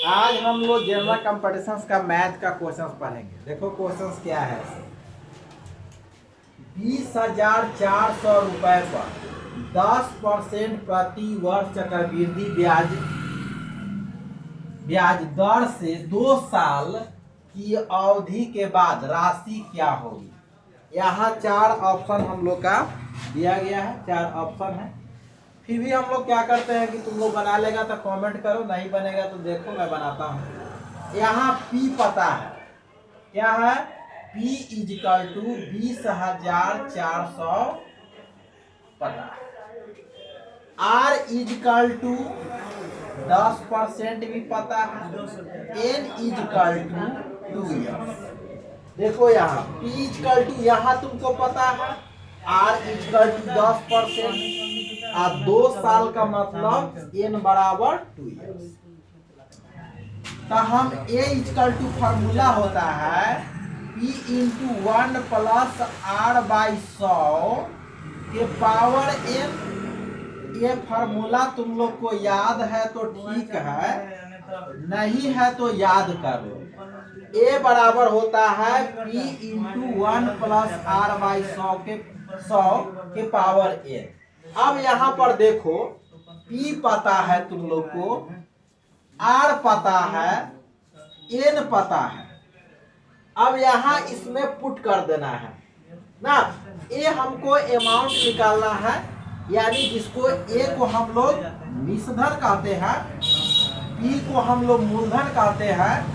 आज हम लोग जनरल कंपटीशंस का मैथ का क्वेश्चन पढ़ेंगे। देखो क्वेश्चन क्या है। 20,400 रुपए पर 10% प्रति वर्ष चक्रवृद्धि ब्याज दर से 2 साल की अवधि के बाद राशि क्या होगी। यहाँ 4 ऑप्शन हम लोग का दिया गया है, 4 ऑप्शन है। फिर भी हम लोग क्या करते हैं कि तुम लोग बना लेगा तो कमेंट करो, नहीं बनेगा तो देखो मैं बनाता हूँ। यहाँ P पता है, क्या है P इजिकल टू 20,400 पता है। R इजिकल टू 10% भी पता है। N is equal to 2 years. देखो यहाँ P इजिकल टू यहाँ तुमको पता है, R इजिकल टू 10% और 2 साल का मतलब N बराबर 2 ईयर्स। तो हम A इजिकल टू फार्मूला होता है P into 1 plus R by 100 के पावर N। ये फार्मूला तुम लोग को याद है तो ठीक है, नहीं है तो याद कर लो। A बराबर होता है P into 1 plus R by 100 के पावर N। अब यहाँ पर देखो P पता है तुम लोग को, R पता है, N पता है। अब यहाँ इसमें पुट कर देना है ना। A हमको अमाउंट निकालना है, यानी जिसको A को हम लोग निषधर कहते हैं, P को हम लोग मूलधन कहते हैं,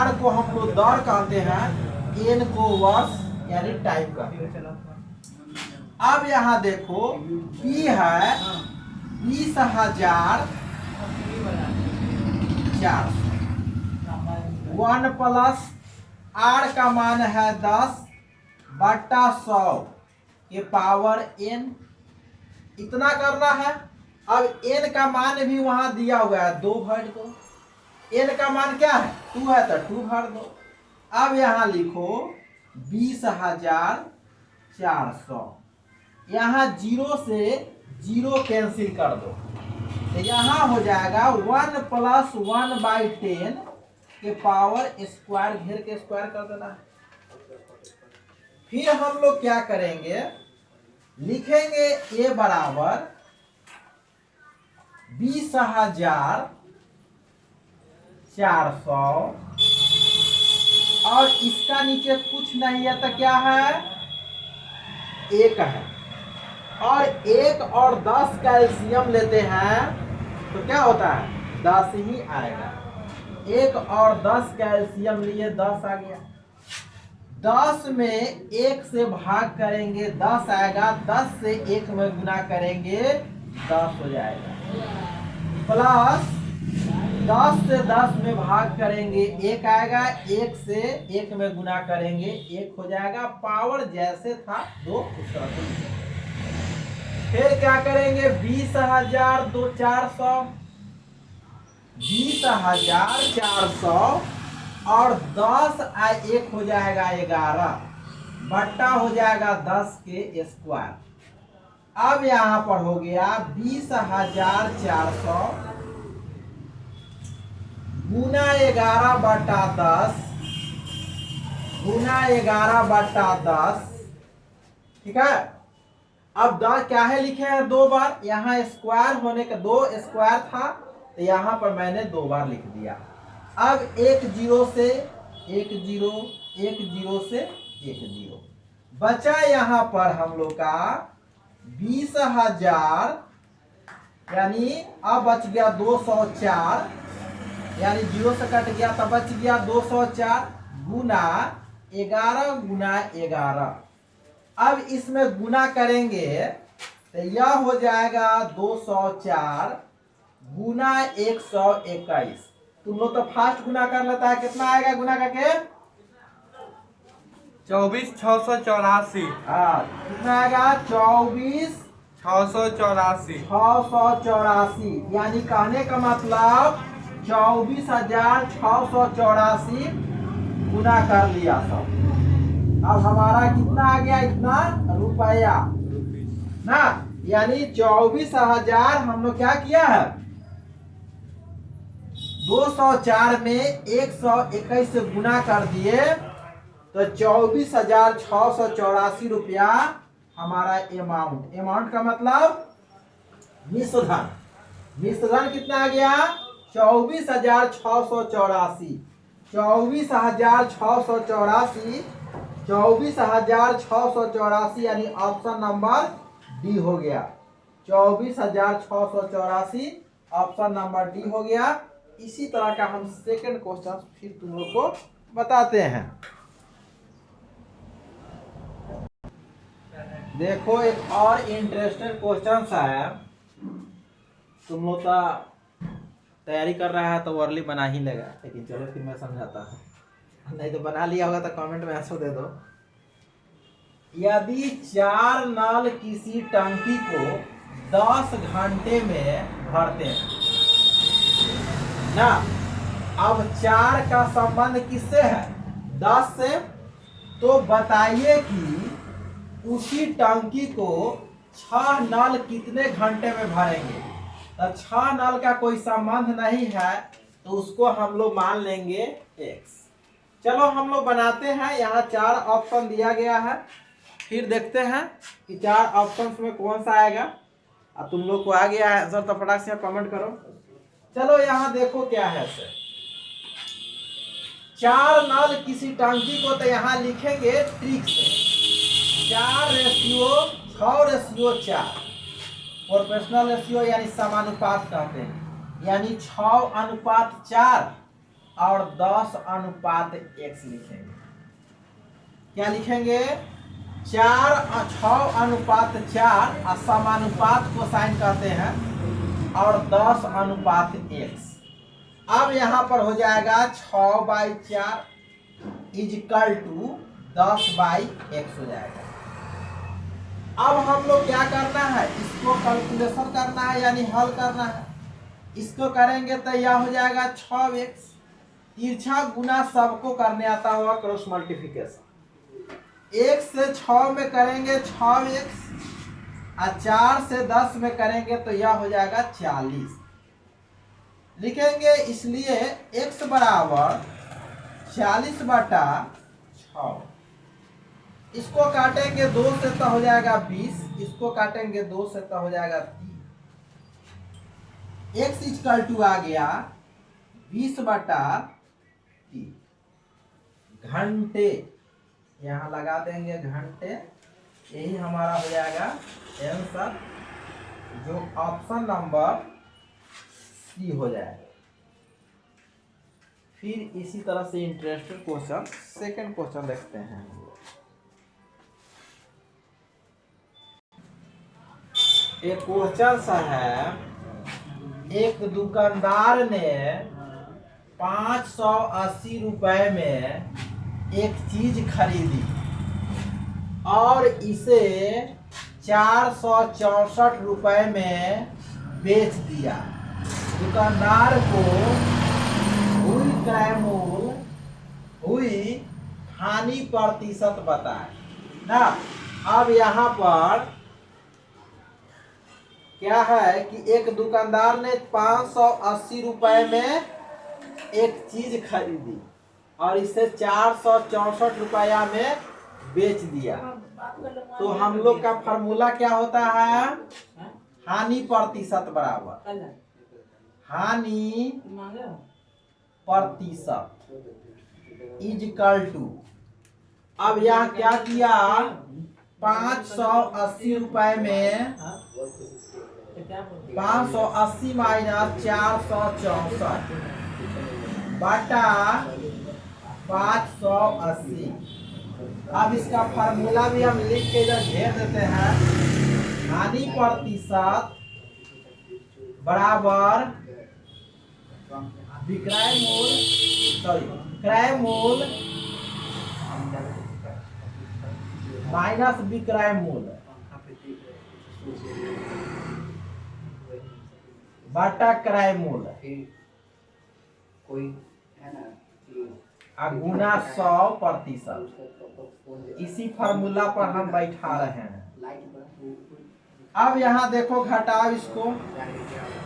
R को हम लोग दर कहते हैं, N को वर्ष यानी टाइम कहते हैं। अब यहाँ देखो P है 20,400, 1 प्लस R का मान है 10 बटा 100 के पावर N। इतना करना है। अब N का मान भी वहां दिया हुआ है, 2 भर दो। N का मान क्या है 2 है तो 2 भर दो। अब यहाँ लिखो 20,400, यहाँ 0 से 0 कैंसिल कर दो तो यहाँ हो जाएगा 1 प्लस 1 बाई 10 के पावर स्क्वायर, घेर के स्क्वायर कर देना है। फिर हम लोग क्या करेंगे, लिखेंगे A बराबर 20,400 और इसका नीचे कुछ नहीं है तो क्या है 1 है। और 1 और 10 का एलसीएम लेते हैं तो क्या होता है 10 ही आएगा। 1 और 10 का एलसीएम लिए 10 आ गया। 10 में 1 से भाग करेंगे 10 आएगा, 10 से 1 में गुना करेंगे 10 हो जाएगा, प्लस 10 से 10 में भाग करेंगे 1 आएगा, 1 से 1 में गुना करेंगे 1 हो जाएगा। पावर जैसे था 2 उस तरह से। फिर क्या करेंगे 20,400, 20,400 और 10 1 हो जाएगा 11 बट्टा हो जाएगा 10 के स्क्वायर। अब यहाँ पर हो गया 20,400 गुना 11 बट्टा 10 गुना 11 बट्टा 10, ठीक है। अब 10 क्या है लिखे हैं 2 बार, यहाँ स्क्वायर होने का 2 स्क्वायर था तो यहाँ पर मैंने 2 बार लिख दिया। अब 1 0 से 1 0, 1 0 से 1 0 बचा यहाँ पर हम लोग का 20,000, यानी अब बच गया 204, यानी 0 से कट गया तब बच गया 204 गुना 11 गुना 11। अब इसमें गुना करेंगे तो यह हो जाएगा 204 गुना 121। तुम लोग तो फास्ट गुना कर लेता है, कितना आएगा गुना करके 24,684। हाँ कितना आएगा 24,684, यानी कहने का मतलब 24,684 गुना कर लिया सब। अब हमारा कितना आ गया, इतना रुपया ना, यानी 24,000 हम लोग क्या किया है 204 में 121 से गुना कर दिए तो 24,684 रुपया हमारा अमाउंट का मतलब मिश्रधन। मिश्रधन कितना आ गया? 24,684। 24,684 24,684 यानी ऑप्शन नंबर डी हो गया। 24,684 ऑप्शन नंबर डी हो गया। इसी तरह का हम सेकंड क्वेश्चन फिर तुम लोग को बताते हैं। देखो एक और इंटरेस्टिंग क्वेश्चन है। तुम लोग का तैयारी कर रहा है तो वर्ली बना ही लेगा, लेकिन चलो फिर मैं समझाता हूँ, नहीं तो बना लिया होगा तो कमेंट में आंसर दे दो। यदि 4 नल किसी टंकी को 10 घंटे में भरते हैं ना, अब 4 का संबंध किससे है? 10 से। तो बताइए कि उसी टंकी को 6 नल कितने घंटे में भरेंगे? तो 6 नल का कोई संबंध नहीं है तो उसको हम लोग मान लेंगे x। चलो हम लोग बनाते हैं। यहाँ 4 ऑप्शन दिया गया है, फिर देखते हैं कि 4 ऑप्शन में कौन सा आएगा। अब तुम लोग को आ गया है सर तो फटाक से कमेंट करो। चलो यहाँ देखो क्या है सर। 4 नल किसी टंकी को, तो यहाँ लिखेंगे ट्रिक से 4:6:4 प्रोपोर्शनल रेशियो यानी समानुपात कहते हैं, यानी 6:4 और 10:x लिखेंगे। क्या लिखेंगे? 6:4 और समानुपात को साइन करते हैं और 10:x। अब यहाँ पर हो जाएगा 6/4 इजकल टू 10/x हो जाएगा। अब हम लोग क्या करना है? इसको कैलकुलेशन करना है यानी हल करना है। इसको करेंगे तो यह हो जाएगा 6x। तिरछा गुना सबको करने आता हुआ क्रॉस मल्टीप्लिकेशन। 1 से 6 में करेंगे 6x और 4 से 10 में करेंगे तो यह हो जाएगा 40 लिखेंगे। इसलिए x बराबर 40/6। इसको काटेंगे 2 से तो हो जाएगा 20, इसको काटेंगे 2 से तो हो जाएगा 30। x इक्वल टू आ गया 20/3 घंटे। यहाँ लगा देंगे घंटे, यही हमारा हो जाएगा आंसर, जो ऑप्शन नंबर सी हो जाएगा। फिर इसी तरह से इंटरेस्टेड क्वेश्चन सेकंड क्वेश्चन देखते हैं। एक क्वेश्चन सा है। एक दुकानदार ने 580 रुपए में एक चीज खरीदी और इसे 464 रुपए में बेच दिया। दुकानदार को हुई हानि प्रतिशत बताए ना। अब यहाँ पर क्या है कि एक दुकानदार ने 580 रुपए में एक चीज खरीदी और इसे 464 रुपया में बेच दिया। तो हम लोग का फॉर्मूला क्या होता है? हानि प्रतिशत बराबर हानि प्रतिशत इजकल टू। अब यहाँ क्या किया? 580 रुपए में 580 माइनस 464 बटा 580। अब इसका फार्मूला भी हम लिख के इधर घेर देते हैं। हानि प्रतिशत बराबर क्रय मूल्य माइनस विक्रय मूल्य बटा क्रय मूल्य गुना 100%। इसी फार्मूला पर हम बैठा रहे हैं। अब यहाँ देखो घटाओ इसको,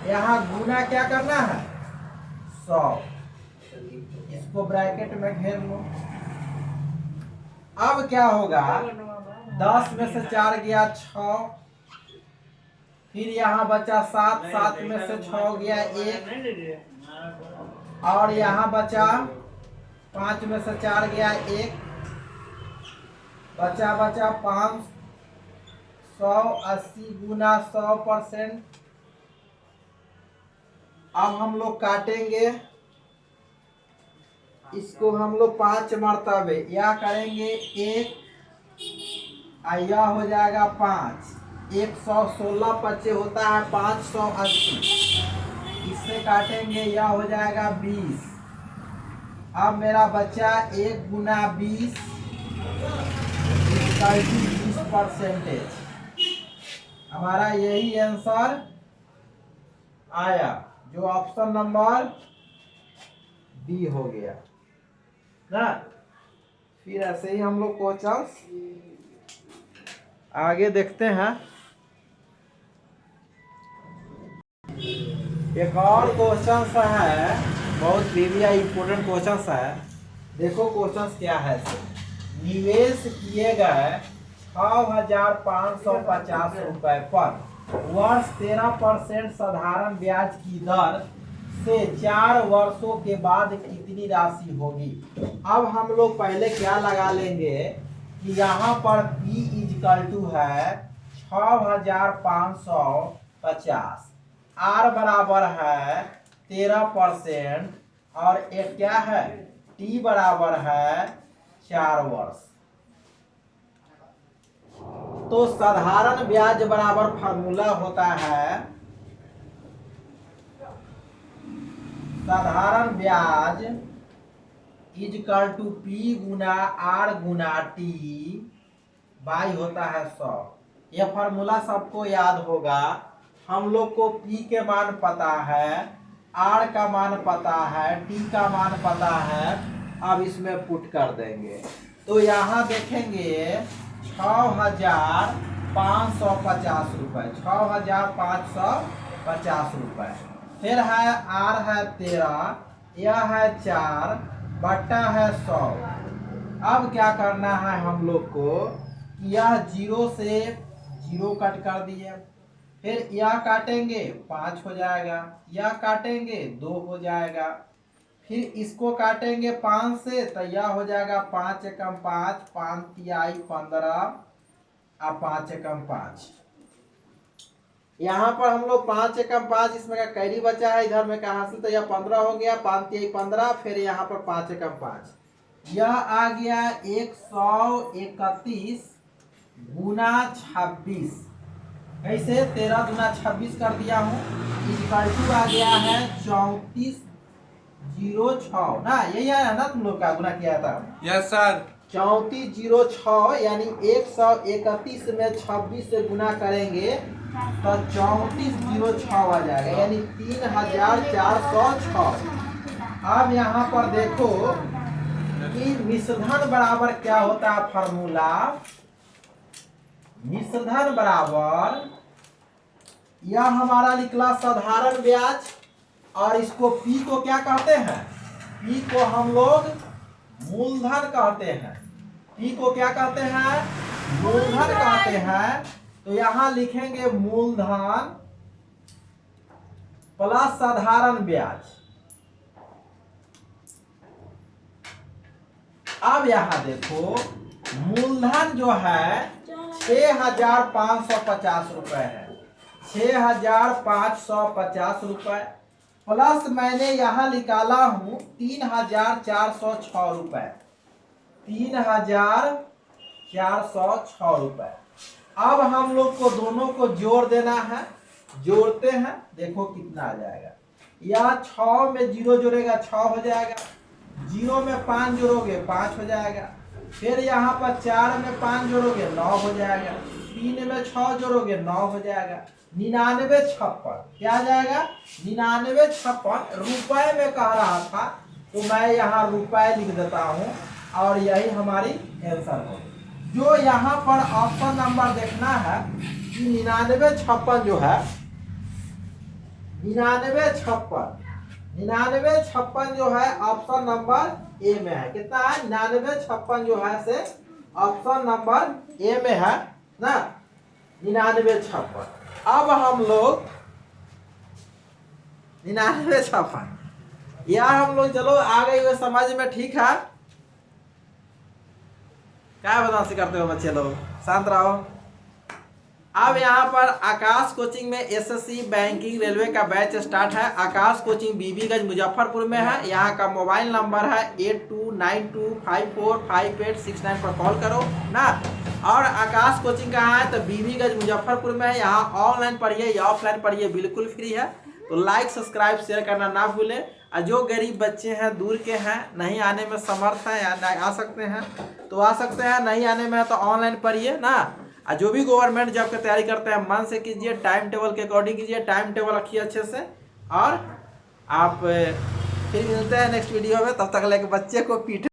यहाँ गुना क्या करना है? 100, इसको ब्रैकेट में घेर लो। अब क्या होगा, 10 में से 4 गया 6, फिर यहाँ बचा 7, 7 में से 6 गया 1, और यहाँ बचा 5 में से 4 गया 1, बचा 580 गुना 100%। अब हम लोग काटेंगे इसको, हम लोग 5 मरतबे या करेंगे 1, यह हो जाएगा 5, 116 बच्चे होता है 580, इससे काटेंगे यह हो जाएगा 20। अब मेरा बच्चा 1 गुना 20 20%। हमारा यही आंसर आया, जो ऑप्शन नंबर बी हो गया ना। फिर ऐसे ही हम लोग क्वेश्चंस आगे देखते हैं। एक और क्वेश्चन है, बहुत प्रीवियस इंपोर्टेंट क्वेश्चन है। देखो क्वेश्चन क्या है। निवेश किए गए 6,550 रुपए पर वर्ष 13% साधारण ब्याज की दर से 4 वर्षों के बाद कितनी राशि होगी। अब हम लोग पहले क्या लगा लेंगे कि यहाँ पर P = है 6,550, R बराबर है 13% और एक क्या है, T बराबर है 4 वर्ष। तो साधारण ब्याज बराबर फार्मूला होता है, साधारण ब्याज = P Guna R Guna T by होता है 100। यह फार्मूला सबको याद होगा। हम लोग को P के मान पता है, R का मान पता है, T का मान पता है। अब इसमें पुट कर देंगे तो यहाँ देखेंगे 6,550 रुपए, 6,550 रुपए। फिर है R है 13, यह है 4 बट्टा है 100। अब क्या करना है हम लोग को, यह 0 से 0 कट कर दिए, फिर यह काटेंगे 5 हो जाएगा, यह काटेंगे 2 हो जाएगा, फिर इसको काटेंगे 5 से तो यह हो जाएगा 5 एकम 5, 5 तिहाई 15 और 5 एकम 5। यहाँ पर हम लोग 5 एकम 5, इसमें का कैरी बचा है इधर में का हासिल, तो यह 15 हो गया, 5 तिहाई 15, फिर यहाँ पर 5 एकम 5, यह आ गया 131 गुना 26। कैसे 13 गुना 26 कर दिया हूँ, = आ गया है 3406 ना, यही है ना, तुम लोग का गुना किया था। Yes sir. 3406 यानी 131 में 26 से गुना करेंगे तो 3406 आ जाएगा, यानी 3406। अब यहाँ पर देखो कि मिश्रधन बराबर क्या होता है फार्मूला, मिश्रधन बराबर यह हमारा निकला साधारण ब्याज, और इसको P को क्या कहते हैं, P को हम लोग मूलधन कहते हैं। P को क्या कहते हैं, मूलधन कहते हैं। तो यहाँ लिखेंगे मूलधन प्लस साधारण ब्याज। अब यहाँ देखो मूलधन जो है 6,550 रुपए है, 6,550 रुपए प्लस मैंने यहाँ निकाला हूँ 3,406 रुपए, 3,406 रुपए। अब हम लोग को दोनों को जोड़ देना है, जोड़ते हैं, देखो कितना आ जाएगा। या 6 में 0 जोड़ेगा 6 हो जाएगा, 0 में 5 जोड़ोगे 5 हो जाएगा, फिर यहाँ पर 4 में 5 जोड़ोगे 9 हो जाएगा, 3 में 6 जोड़ोगे 9 हो जाएगा, 9956 क्या आ जाएगा, 9956 रुपए में कह रहा था, तो मैं यहाँ रुपए लिख देता हूँ और यही हमारी आंसर हो। जो यहाँ पर ऑप्शन नंबर देखना है कि 9956 जो है, 9956 9956 जो है ऑप्शन नंबर ए में है। कितना है? 9956 जो है से ऑप्शन नंबर ए में है ना, 9956। अब हम लोग 9956 या हम लोग चलो आ गए हुए समझ में, ठीक है। क्या बदमाशी करते हो बच्चे लोग, शांत रहो। अब यहाँ पर आकाश कोचिंग में एसएससी बैंकिंग रेलवे का बैच स्टार्ट है। आकाश कोचिंग बीबीगंज मुजफ्फरपुर में है। यहाँ का मोबाइल नंबर है 8292545869 पर कॉल करो ना। और आकाश कोचिंग कहाँ है? तो बीबीगंज मुजफ्फरपुर में है। यहाँ ऑनलाइन पढ़िए या ऑफलाइन पढ़िए, बिल्कुल फ्री है। तो लाइक सब्सक्राइब शेयर करना ना भूलें। और जो गरीब बच्चे हैं, दूर के हैं, नहीं आने में समर्थ हैं या आ सकते हैं तो आ सकते हैं, नहीं आने में है तो ऑनलाइन पढ़िए ना। और जो भी गवर्नमेंट जॉब की तैयारी करते हैं मन से कीजिए, टाइम टेबल के अकॉर्डिंग कीजिए, टाइम टेबल रखिए अच्छे से। और आप फिर मिलते हैं नेक्स्ट वीडियो में, तब तक लेके बच्चे को पीठ